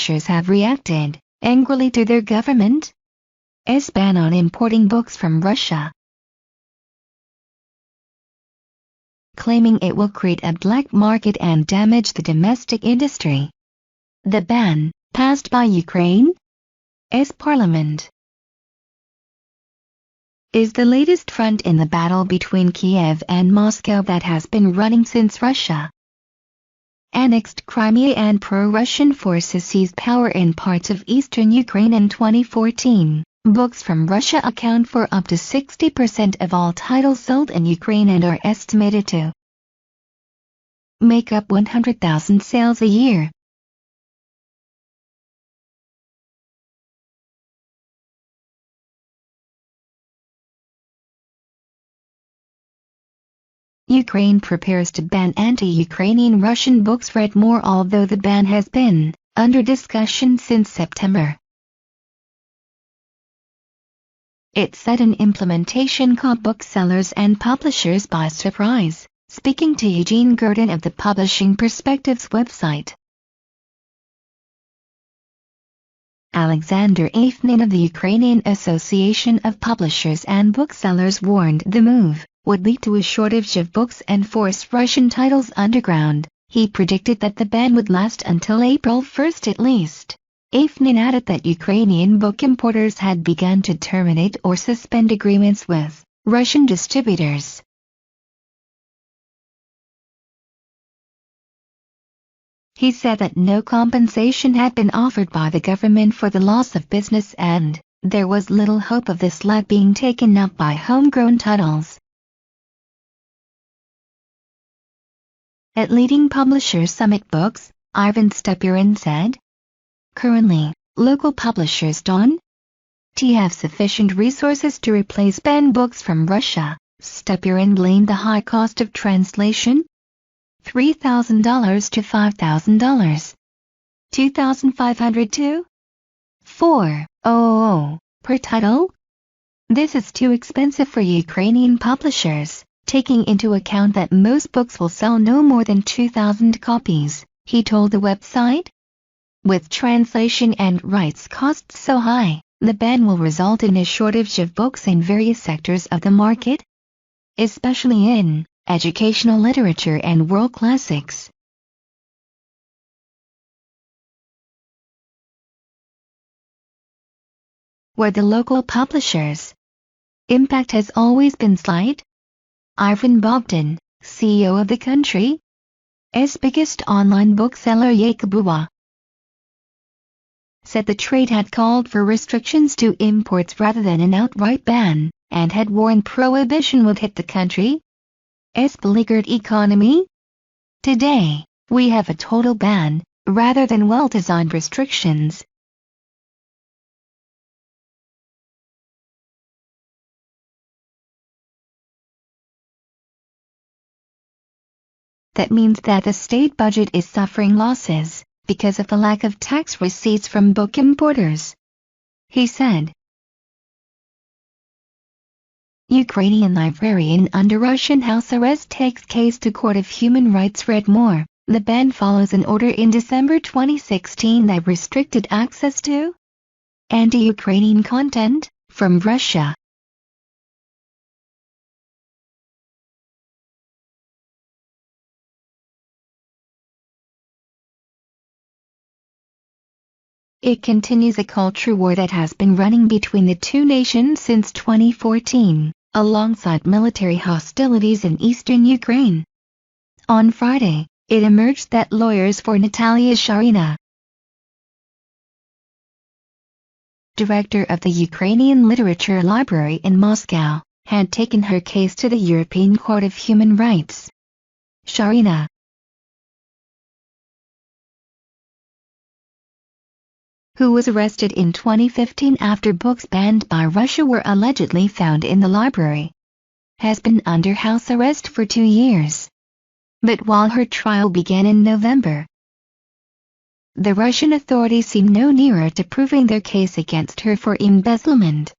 publishers have reacted angrily to their government's ban on importing books from Russia, claiming it will create a black market and damage the domestic industry. The ban, passed by Ukraine's parliament, is the latest front in the battle between Kiev and Moscow that has been running since Russia annexed Crimea and pro-Russian forces seized power in parts of eastern Ukraine in 2014. Books from Russia account for up to 60% of all titles sold in Ukraine and are estimated to make up 100,000 sales a year. Ukraine prepares to ban anti-Ukrainian Russian books read more, although the ban has been under discussion since September. It said an implementation caught booksellers and publishers by surprise, speaking to Eugene Gurdon of the Publishing Perspectives website. Alexander Afnin of the Ukrainian Association of Publishers and Booksellers warned the move would lead to a shortage of books and force Russian titles underground. He predicted that the ban would last until April 1 at least. Afnin added that Ukrainian book importers had begun to terminate or suspend agreements with Russian distributors. He said that no compensation had been offered by the government for the loss of business and there was little hope of this slack being taken up by homegrown titles. At leading publisher Summit Books, Ivan Stepurin said, "Currently, local publishers don't have sufficient resources to replace banned books from Russia." Stepurin blamed the high cost of translation, $3,000 to $5,000, $2,500 to $4,000 per title. This is too expensive for Ukrainian publishers, taking into account that most books will sell no more than 2,000 copies, he told the website. With translation and rights costs so high, the ban will result in a shortage of books in various sectors of the market, especially in educational literature and world classics. Where the local publishers' impact has always been slight. Ivan Bogdan, CEO of the country's biggest online bookseller Yakubuwa, said the trade had called for restrictions to imports rather than an outright ban, and had warned prohibition would hit the country's beleaguered economy. Today, we have a total ban, rather than well-designed restrictions. That means that the state budget is suffering losses because of the lack of tax receipts from book importers, he said. Ukrainian librarian under Russian house arrest takes case to Court of Human Rights. Read more. The ban follows an order in December 2016 that restricted access to anti-Ukrainian content from Russia. It continues a culture war that has been running between the two nations since 2014, alongside military hostilities in eastern Ukraine. On Friday, it emerged that lawyers for Natalia Sharina, director of the Ukrainian Literature Library in Moscow, had taken her case to the European Court of Human Rights. Sharina, who was arrested in 2015 after books banned by Russia were allegedly found in the library, has been under house arrest for 2 years. But while her trial began in November, the Russian authorities seem no nearer to proving their case against her for embezzlement.